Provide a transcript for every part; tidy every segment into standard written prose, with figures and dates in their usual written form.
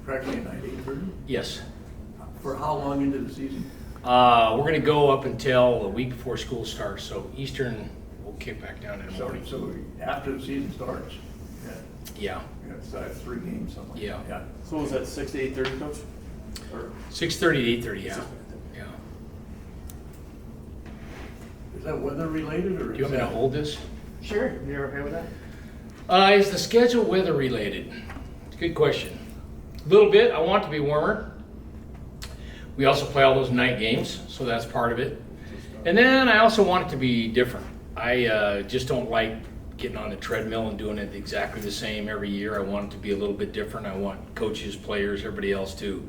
correctly at night, 8:30? Yes. For how long into the season? We're going to go up until a week before school starts, so Eastern will kick back down in the morning. So after the season starts? Yeah. So that's 3 games, something like that. Yeah. So was that 6 to 8:30, Coach? Or 6:30 to 8:30, yeah. Yeah. Is that weather related or? Do you want me to hold this? Sure. You're okay with that? Is the schedule weather related? Good question. A little bit. I want it to be warmer. We also play all those night games, so that's part of it. And then I also want it to be different. I just don't like getting on the treadmill and doing it exactly the same every year. I want it to be a little bit different. I want coaches, players, everybody else to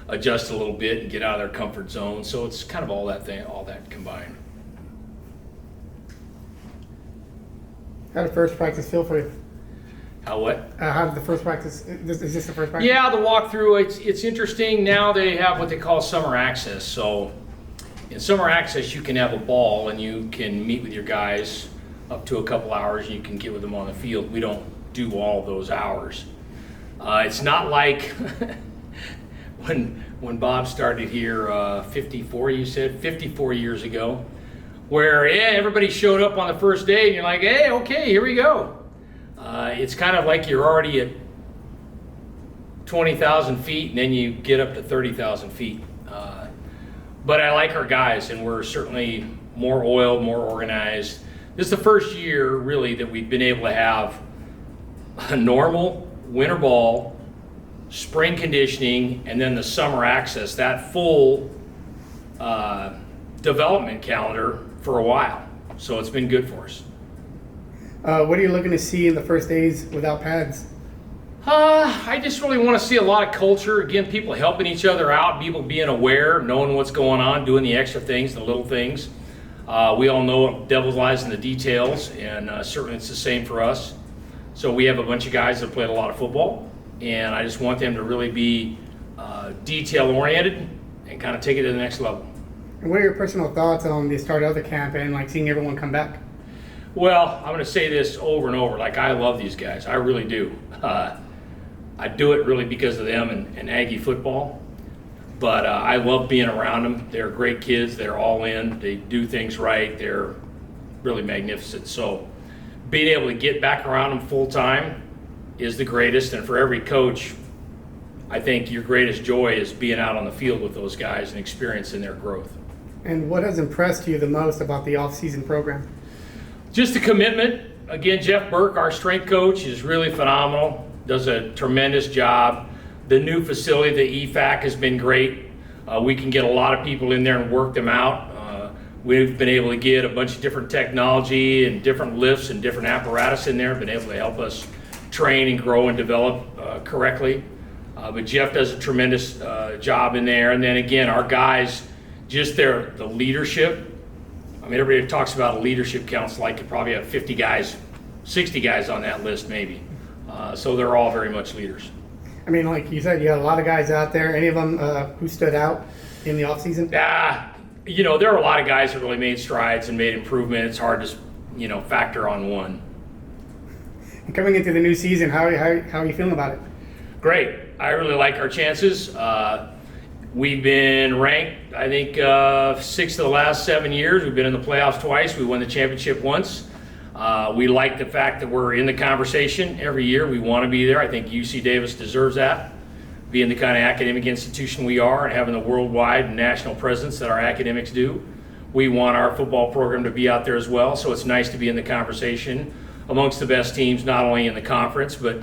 adjust a little bit and get out of their comfort zone. So it's kind of all that combined. How did the first practice feel for you? How what? How did the first practice? Is this the first practice? Yeah, the walkthrough, it's interesting. Now they have what they call summer access. So in summer access, you can have a ball and you can meet with your guys up to a couple hours and you can get with them on the field. We don't do all those hours. It's not like when Bob started here 54, you said, 54 years ago, where everybody showed up on the first day and you're like, hey, okay, here we go. It's kind of like you're already at 20,000 feet and then you get up to 30,000 feet. But I like our guys and we're certainly more oiled, more organized. This is the first year really that we've been able to have a normal winter ball, spring conditioning, and then the summer access, that full development calendar for a while. So it's been good for us. What are you looking to see in the first days without pads? I just really want to see a lot of culture. Again, people helping each other out, people being aware, knowing what's going on, doing the extra things, the little things. We all know devil lies in the details, and certainly it's the same for us. So we have a bunch of guys that played a lot of football, and I just want them to really be detail-oriented and kind of take it to the next level. And what are your personal thoughts on the start of the camp and like seeing everyone come back? Well, I'm going to say this over and over. Like, I love these guys. I really do. I do it really because of them and Aggie football. But I love being around them. They're great kids. They're all in. They do things right. They're really magnificent. So being able to get back around them full time is the greatest. And for every coach, I think your greatest joy is being out on the field with those guys and experiencing their growth. And what has impressed you the most about the off-season program? Just the commitment. Again, Jeff Burke, our strength coach, is really phenomenal. Does a tremendous job. The new facility, the EFAC, has been great. We can get a lot of people in there and work them out. We've been able to get a bunch of different technology and different lifts and different apparatus in there, been able to help us train and grow and develop correctly. But Jeff does a tremendous job in there. And then again, our guys, just the leadership. I mean, everybody talks about a leadership council, like you probably have 50 guys, 60 guys on that list maybe. So they're all very much leaders. I mean, like you said, you had a lot of guys out there. Any of them who stood out in the off-season? You know, there are a lot of guys that really made strides and made improvement. It's hard to, factor on one. And coming into the new season, how are you feeling about it? Great. I really like our chances. We've been ranked, I think, 6 of the last 7 years. We've been in the playoffs twice. We won the championship once. We like the fact that we're in the conversation every year. We want to be there. I think UC Davis deserves that, being the kind of academic institution we are and having the worldwide and national presence that our academics do. We want our football program to be out there as well, so it's nice to be in the conversation amongst the best teams, not only in the conference, but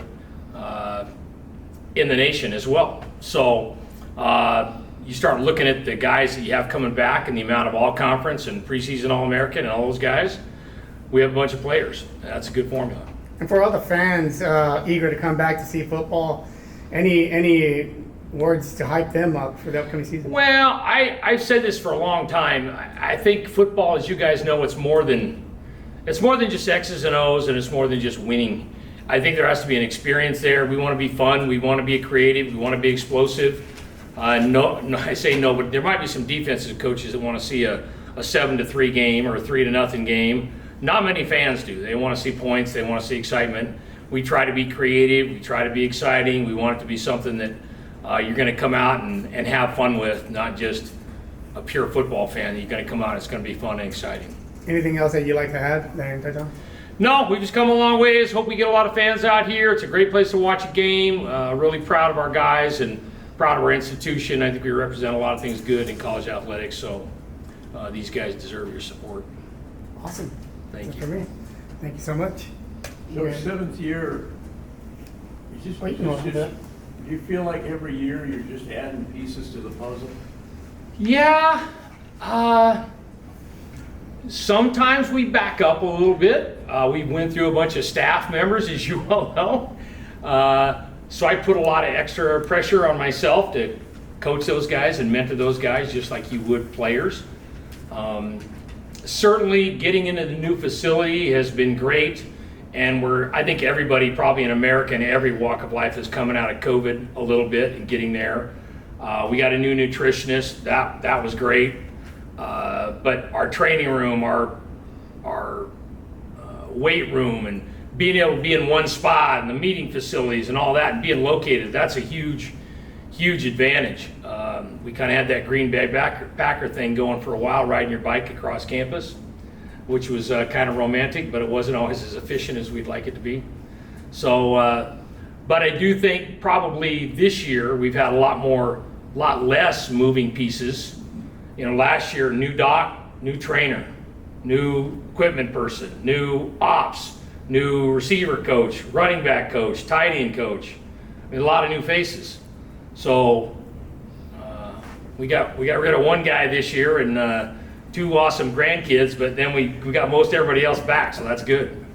in the nation as well. So you start looking at the guys that you have coming back and the amount of all-conference and preseason All-American and all those guys. We have a bunch of players. That's a good formula. And for all the fans eager to come back to see football, any words to hype them up for the upcoming season? Well, I've said this for a long time. I think football, as you guys know, it's more than just X's and O's, and it's more than just winning. I think there has to be an experience there. We want to be fun. We want to be creative. We want to be explosive. No, I say no, but there might be some defensive coaches that want to see a 7-3 game or a 3-0 game. Not many fans do. They want to see points. They want to see excitement. We try to be creative. We try to be exciting. We want it to be something that you're going to come out and have fun with, not just a pure football fan. You're going to come out, it's going to be fun and exciting. Anything else that you'd like to add that I didn't touch on? No, we've just come a long ways. Hope we get a lot of fans out here. It's a great place to watch a game. Really proud of our guys and proud of our institution. I think we represent a lot of things good in college athletics, so these guys deserve your support. Awesome. Thank That's you. for me. Thank you so much. So Yeah. 7th year, Wait, you want to do that? do you feel like every year you're just adding pieces to the puzzle? Yeah. Sometimes we back up a little bit. We went through a bunch of staff members, as you well know. So I put a lot of extra pressure on myself to coach those guys and mentor those guys just like you would players. Certainly getting into the new facility has been great. And I think everybody probably in America in every walk of life is coming out of COVID a little bit and getting there. We got a new nutritionist, that was great. But our training room, our weight room, and being able to be in one spot, and the meeting facilities and all that, and being located, that's a huge advantage. We kind of had that Green Bay Packer thing going for a while, riding your bike across campus, which was kind of romantic, but it wasn't always as efficient as we'd like it to be. So, but I do think probably this year we've had a lot less moving pieces. You know, last year, new doc, new trainer, new equipment person, new ops, new receiver coach, running back coach, tight end coach. I mean, a lot of new faces. So we got rid of one guy this year and 2 awesome grandkids, but then we got most everybody else back, so that's good.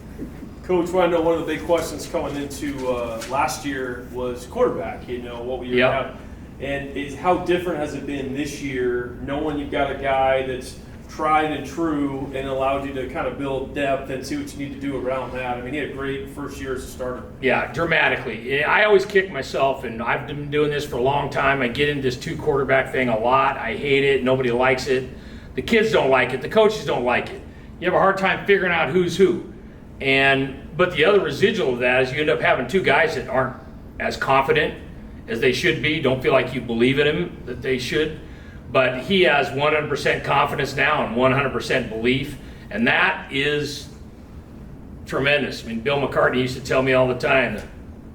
Coach, I know one of the big questions coming into last year was quarterback. You know, what we Yep. have, and how different has it been this year, knowing you've got a guy that's tried and true and allowed you to kind of build depth and see what you need to do around that. I mean, he had a great first year as a starter. Yeah, dramatically. I always kick myself, and I've been doing this for a long time. I get into this 2 quarterback thing a lot. I hate it. Nobody likes it. The kids don't like it. The coaches don't like it. You have a hard time figuring out who's who. But the other residual of that is you end up having 2 guys that aren't as confident as they should be, don't feel like you believe in him that they should. But he has 100% confidence now and 100% belief, and that is tremendous. I mean, Bill McCartney used to tell me all the time,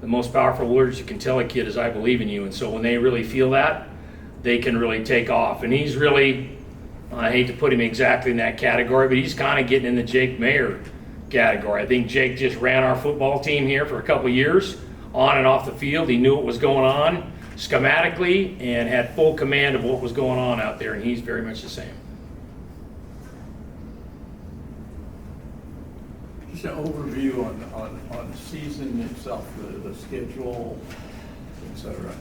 the most powerful words you can tell a kid is, "I believe in you." And so when they really feel that, they can really take off. And he's really, I hate to put him exactly in that category, but he's kind of getting in the Jake Mayer category. I think Jake just ran our football team here for a couple of years, on and off the field. He knew what was going on schematically and had full command of what was going on out there, and he's very much the same. Just an overview on the season itself, the schedule, et cetera.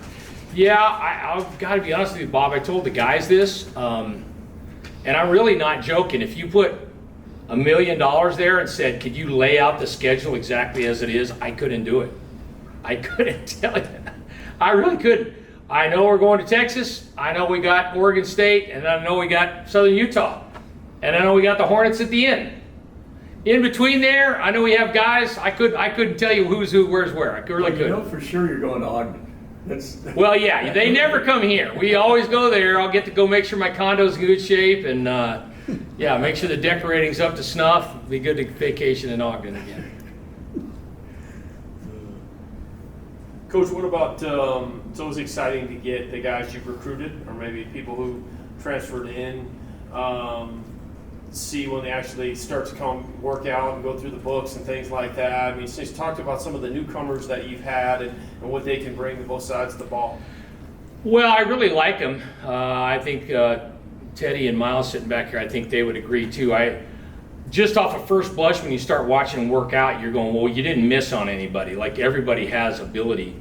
Yeah, I've got to be honest with you, Bob. I told the guys this, and I'm really not joking. If you put $1 million there and said, could you lay out the schedule exactly as it is, I couldn't do it. I couldn't tell you. I really couldn't. I know we're going to Texas. I know we got Oregon State, and I know we got Southern Utah. And I know we got the Hornets at the end. In between there, I know we have guys. I couldn't tell you who's who, where's where. I really You couldn't. know for sure you're going to Ogden. Well, yeah, they never come here. We always go there. I'll get to go make sure my condo's in good shape and, yeah, make sure the decorating's up to snuff. It'll be good to vacation in Ogden again. Coach, what about, it's always exciting to get the guys you've recruited, or maybe people who transferred in, see when they actually start to come work out and go through the books and things like that. I mean, just talk about some of the newcomers that you've had and what they can bring to both sides of the ball. Well, I really like them. I think Teddy and Miles sitting back here, I think they would agree too. Just off of first blush, when you start watching them work out, you're going, well, you didn't miss on anybody. Like, everybody has ability.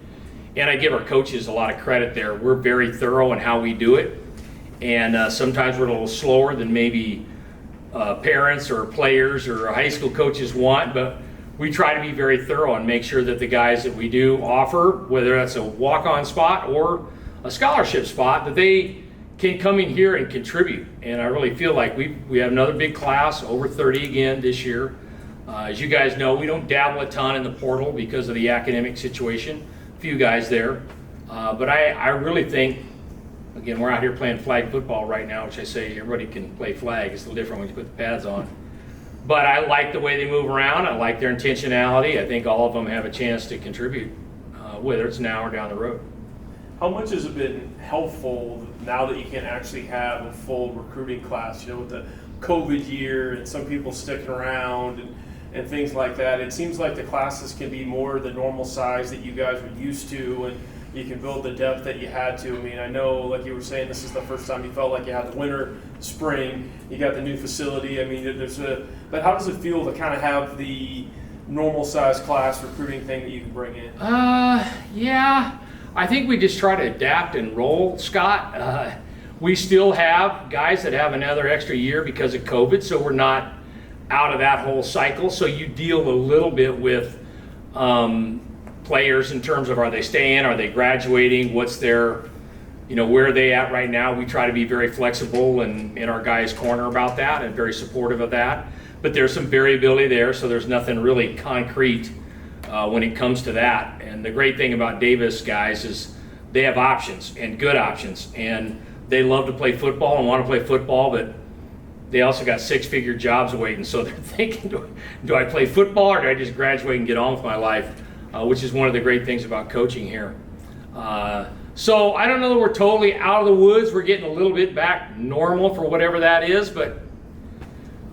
And I give our coaches a lot of credit there. We're very thorough in how we do it. And sometimes we're a little slower than maybe parents or players or high school coaches want, but we try to be very thorough and make sure that the guys that we do offer, whether that's a walk-on spot or a scholarship spot, that they can come in here and contribute. And I really feel like we have another big class, over 30 again this year. As you guys know, we don't dabble a ton in the portal because of the academic situation. A few guys there. But I really think, again, we're out here playing flag football right now, which I say everybody can play flag. It's a little different when you put the pads on. But I like the way they move around. I like their intentionality. I think all of them have a chance to contribute, whether it's now or down the road. How much has it been helpful now that you can actually have a full recruiting class, with the COVID year and some people sticking around and things like that? It seems like the classes can be more the normal size that you guys were used to, and you can build the depth that you had to. I mean, I know, like you were saying, this is the first time you felt like you had the winter, spring, you got the new facility. I mean, but how does it feel to kind of have the normal size class recruiting thing that you can bring in? Yeah, I think we just try to adapt and roll, Scott. We still have guys that have another extra year because of COVID, so we're not out of that whole cycle. So you deal a little bit with players in terms of, are they staying, are they graduating, what's their, where are they at right now. We try to be very flexible and in our guys' corner about that and very supportive of that. But there's some variability there, so there's nothing really concrete when it comes to that. And the great thing about Davis guys is they have options, and good options, and they love to play football and want to play football, but they also got 6-figure jobs waiting. So they're thinking, do I play football or do I just graduate and get on with my life? Which is one of the great things about coaching here. So I don't know that we're totally out of the woods. We're getting a little bit back normal for whatever that is, but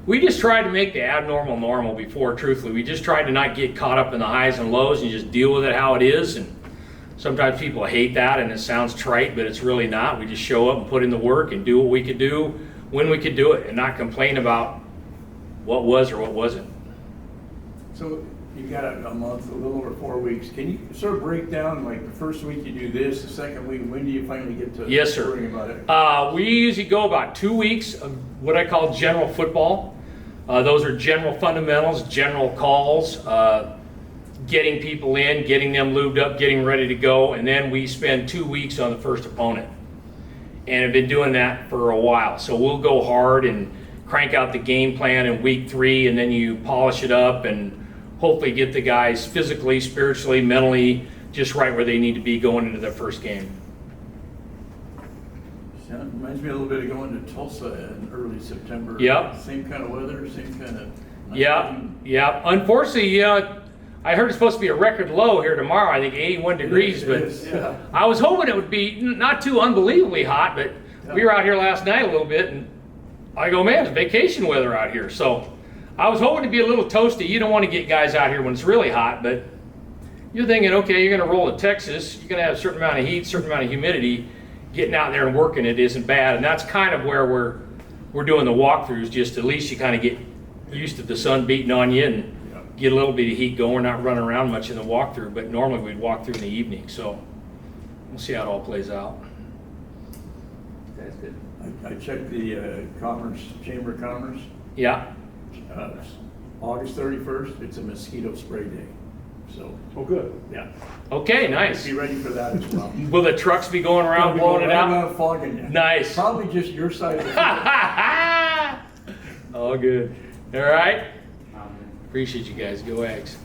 we just tried to make the abnormal normal before, truthfully. We just tried to not get caught up in the highs and lows and just deal with it how it is. And sometimes people hate that and it sounds trite, but it's really not. We just show up and put in the work and do what we could do when we could do it and not complain about what was or what wasn't. So you got a month, a little over 4 weeks. Can you sort of break down, like the first week you do this, the second week, when do you finally get to Yes, sir. worrying about it? We usually go about 2 weeks of what I call general football. Those are general fundamentals, general calls, getting people in, getting them lubed up, getting ready to go, and then we spend 2 weeks on the first opponent. And have been doing that for a while. So we'll go hard and crank out the game plan in week 3, and then you polish it up and hopefully get the guys physically, spiritually, mentally just right where they need to be going into their first game. Reminds me a little bit of going to Tulsa in early September. Yep. Same kind of weather, same kind of. Yeah. Unfortunately, I heard it's supposed to be a record low here tomorrow. I think 81 degrees, but Yeah. I was hoping it would be not too unbelievably hot. But we were out here last night a little bit, and I go, man, it's vacation weather out here. So I was hoping to be a little toasty. You don't want to get guys out here when it's really hot, but you're thinking, okay, you're going to roll to Texas. You're going to have a certain amount of heat, certain amount of humidity. Getting out there and working it isn't bad, and that's kind of where we're doing the walkthroughs. Just at least you kind of get used to the sun beating on you and get a little bit of heat going. We're not running around much in the walkthrough, but normally we'd walk through in the evening. So we'll see how it all plays out. That's good. I checked the Chamber of Commerce. Yeah. August 31st, it's a mosquito spray day. So, Oh, good. yeah. Okay, nice. Be ready for that as well. Will the trucks be going around blowing it out? Fogging you. Nice. Probably just your side of the field. All good. All right. Appreciate you guys. Go Eggs.